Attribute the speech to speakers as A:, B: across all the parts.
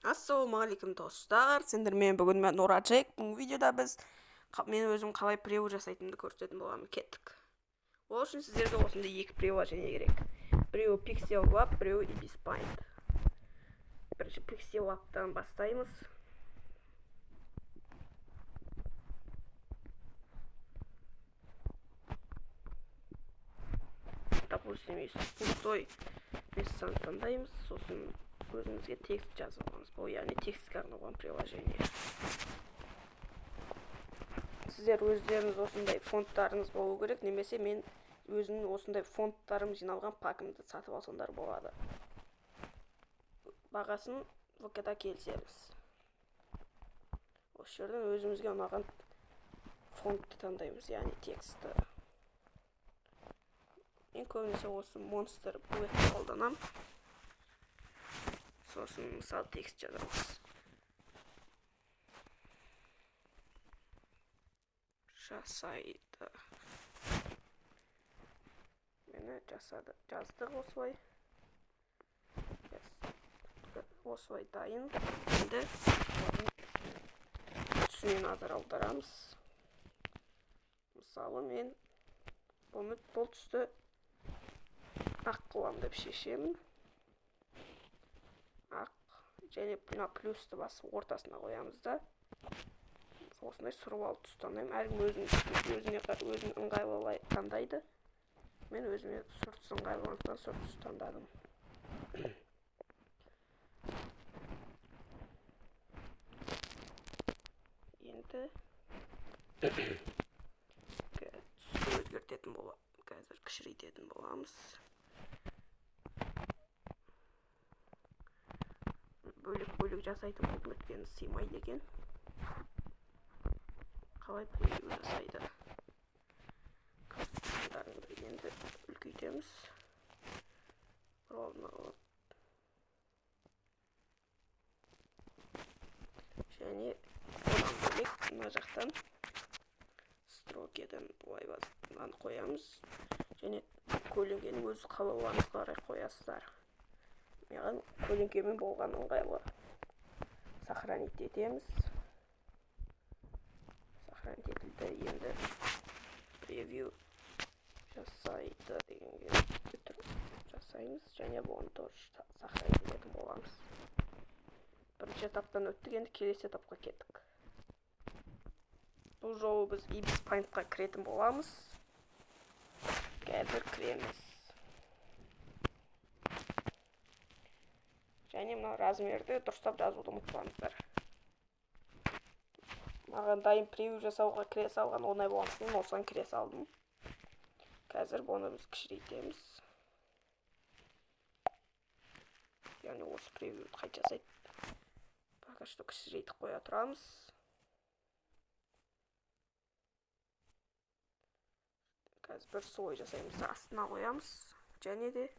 A: Ассалаумағалейкум достар, сендермен бүгін мен Нұрачек. Бұл видеода мен өзім қалай преу жасайтынымды көрсететін боламын. Кеттік. Ол үшін сіздерге осындай екі приложение керек. Біреуі Pixel Lab, біреуі Ibis Paint. Бірінші Pixel Lab'тан бастаймыз. Допустим, пустой местаны таңдаймыз, сосын өзімізге текст жазып аламыз. Бұл яғни текстке арналған приложение. Сіздер өздеріңіз осындай фонттарыңыз болу керек, немесе мен өзімнің осындай фонттарым жиналған пакымды сатып алсаңдар болады. Бағасын ВК-да келісеміз. Осы жерден өзімізге ұнаған фонтты таңдаймыз, яғни текстті. Мен көбінесе осы Monster Black қолданам. Сосын мысалы текст жазамыз. Жасайды. Мені жаздық осылай. Осылай дайын. Енді түсіне назар аударамыз. Мысалы мен бұл түсті ақ қылам деп шешемін. Ақ және мына плюсті басып ортасына қоямыз да. Осындай сұрвал түс таңдаймын. Әркім өзін ыңғайлы таңдайды. Мен өзіме сұр түс ыңғайлылықтан сұр түс таңдадым. Енді түсті өзгертетін боламыз. Қазір кішірейтетін боламыз. Бөлік жасайтын болдым, өйткені сыймайды екен. Қалай превью жасайды. Картиндарыңды енді үлкейтеміз. Және одан бөлек мына жақтан строкеден былай қоямыз. Және көлеңкені өз қалауларыңызға қарай қоясыздар. Маған көлеңкемен болған ыңғайлы. Сохранить етеміз. Сохранить етілді. Енді превью жасайды дегенге жасаймыз. Және бұны тоже сохранить ететін боламыз. Бірінші этаптан өттік, енді келесі этапқа кеттік. Бұл жолы біз Ibis Paint'қа кіретін боламыз. Қазір кіреміз. Және мына размерді дұрыстап жазуды ұмытпаңыздар. Маған дайын превью жасауға кіре салған оңай болғандықтан мен осыған кіре салдым. Қазір бұны біз кішірейтеміз. Яғни осы превьюді қайта жасайды. Пока что кішірейтіп қоя тұрамыз. Қазір бір слой жасаймыз, астына қоямыз. Және де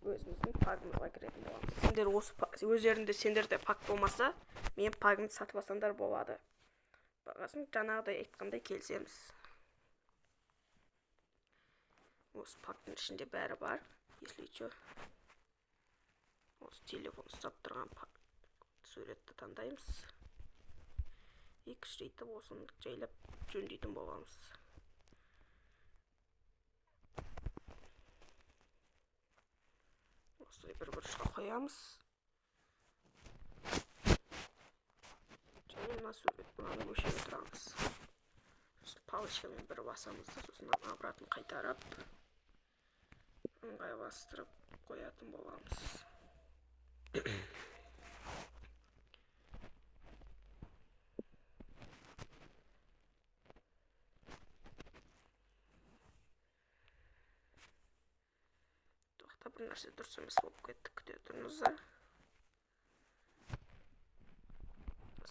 A: өзіміздің пагымызға кіретін боламыз. Өздерінде сендерде пак болмаса, мен пагымды сатып алсаңдар болады. Бағасын жаңағыдай айтқандай келісеміз. Осы пактың ішінде бәрі бар. Если что, осы телефон ұстап тұрған суретті таңдаймыз. Кішірейтіп осыны жайлап жөндейтін боламыз. Осылай бір бұрышқа қоямыз. Және мына мынаны өлшеп тұрамыз. Палочкамен бір басамыз да, сосын обратно қайтарып, ыңғайластырып қоятын боламыз. Бір нәрсе дұрыс емес болып кетті, күте тұрыңыздар.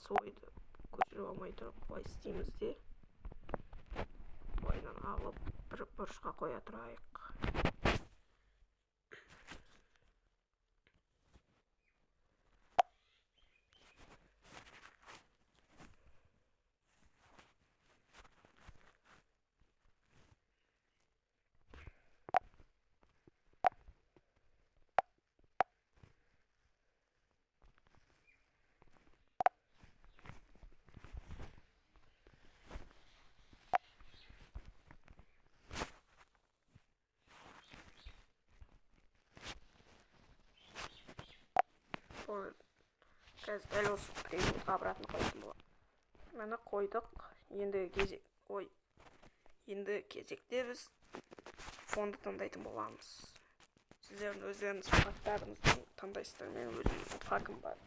A: Слойды көшіріп алмай тұрып былай істейміз де, былайдан алып бір бұрышқа қоя тұрайық. қазір дәл осы превьюға обратно қоятын болады. Міне қойдық. Енді кезекте біз фонды таңдайтын боламыз. Сіздердің өздеріңіз пактарыңызды таңдайсыздар. Мен өзімнің пакым бар.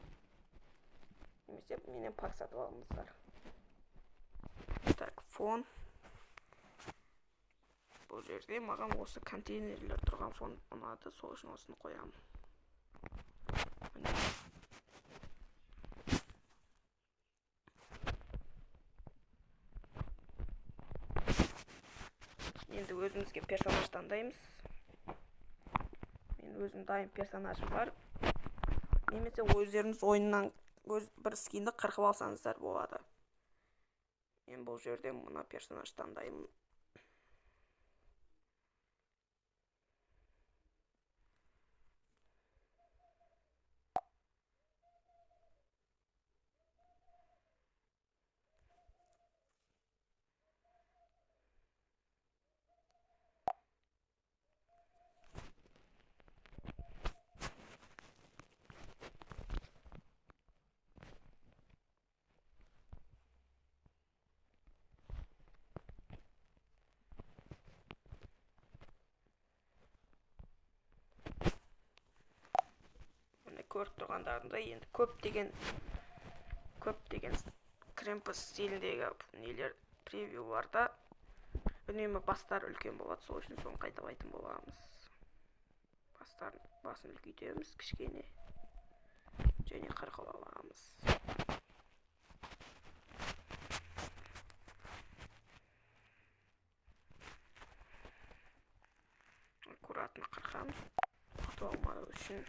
A: Немесе менен пак сатып алыңыздар. Так, фон. Бұл жерде маған осы контейнерлер тұрған фон ұнады, сол үшін осыны қоямын. Енді өзімізге персонаж таңдаймыз. Мен өзім дайын персонажым бар. Немесе өздеріңіз ойыннан бір скинді қырқып алсаңыздар болады. Мен бұл жерде мына персонаж таңдаймын. Көріп тұрғандарында енді көптеген кремпус стиліндегі нелер превьюларда үнемі бастар үлкен болады, сол үшін соны қайталайтын боламыз. Басын үлкейтеміз кішкене және қырқып аламыз. Аккуратно қырқамыз, ұтып алмау үшін.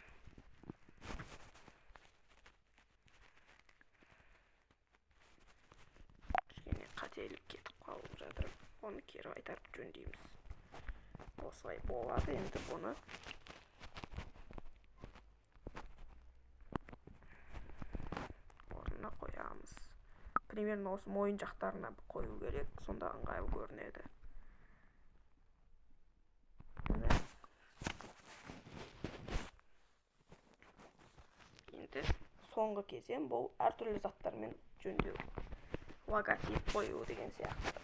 A: Қателік кетіп қалып жатыр. Оны кері қайтарып жөндейміз. Осылай болады. Енді бұны орнына қоямыз. Примерно осы мойын жақтарына қою керек, сонда ыңғайлы көрінеді. Енді соңғы кезең бұл әртүрлі заттармен жөндеу. Логотип қою деген сияқты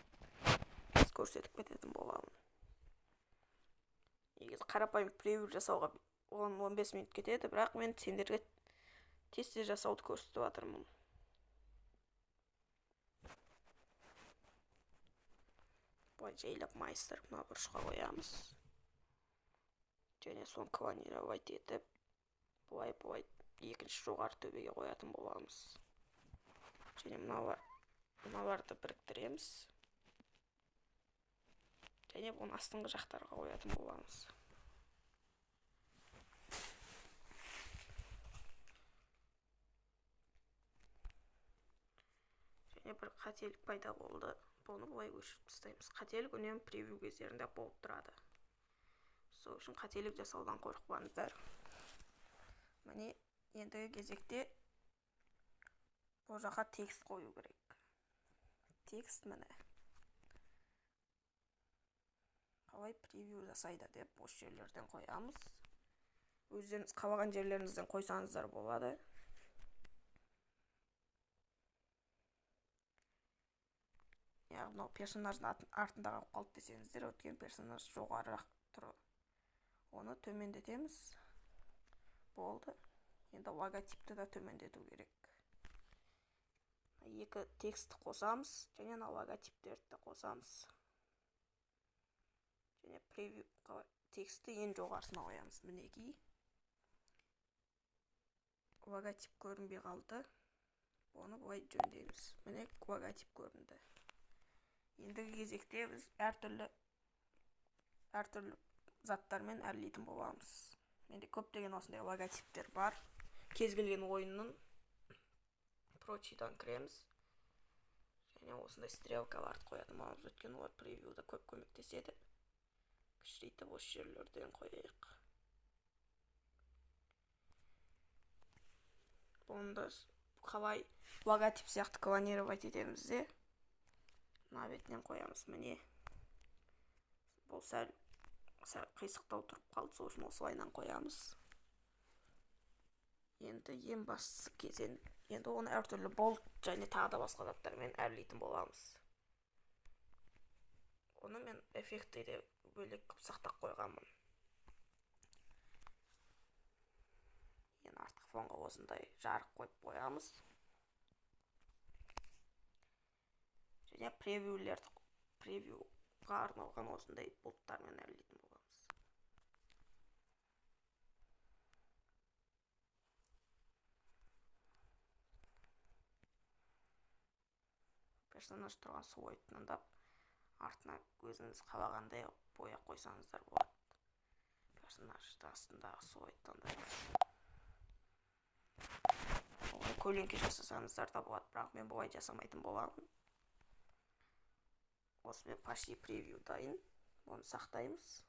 A: біз көрсетіп кететін боламын. Егер қарапайым превью жасауға 10-15 минут кетеді, бірақ мен сендерге тез жасауды көрсетіп жатырмын. Бұлай жайлап майыстырып мына бұрышқа қоямыз. Және соны клонировать етіп, бұлай екінші жоғары төбеге қоятын боламыз. Және мыналарды біріктіреміз. Және бұны астыңғы жақтарға қоятын боламыз. Және бір қателік пайда болды. Бұны бұлай өшіріп тастаймыз. Қателік үнемі превью кездерінде болып тұрады. Сол үшін қателік жасаудан қорықпаңыздар. Міне ендігі кезекте бұл жаққа текст қою керек. Текст міне. Қалай превью жасайды деп осы жерлерден қоямыз. Өздеріңіз қалаған жерлеріңізден қойсаңыздар болады. Яғни мынау персонаждың артында қалып қалды десеңіздер, өткен персонаж жоғарырақ тұр. Оны төмендетеміз. Болды. Енді логотипті де төмендету керек. Екі текстті қосамыз, және логотиптерді қосамыз. Және превью тексті ең жоғарысына қоямыз. Мінекей. Логотип көрінбей қалды. Оны бұлай жөндейміз. Міне логотип көрінді. Ендігі кезекте біз әртүрлі заттармен әрлейтін боламыз. Менде көптеген осындай логотиптер бар. Кез келген ойынның прочидан кіреміз. Және осындай стрелкаларды қоятын боламыз. Өткен олар превьюда көп көмектеседі. Кішірейтіп осы жерлерден қояйық. Бұны қалай логотип сияқты клонировать етеміз де мына бетінен қоямыз. Міне бұл сәл қисықтау тұрып қалды, сол үшін осылайынан қоямыз. Енді ең бастысы кезең, енді оны әртүрлі болт және тағы да басқа заттармен әрлейтін боламыз. Оны мен эффектті де бөлек қып сақтап қойғанмын. Енді артқы фонға осындай жарық қойып қоямыз. Және превьюға арналған осындай болттармен әрлейтін боламыз. Персонаж тұрған суойды таңдап, артына өзіңіз қалағандай бояп қойсаңыздар болады. Персонажды астындағы суойды таңдаймыз. Олай көлеңке жасасаңыздар да болады, бірақ мен бұлай жасамайтын боламын. Осымен почти превью дайын. Оны сақтаймыз.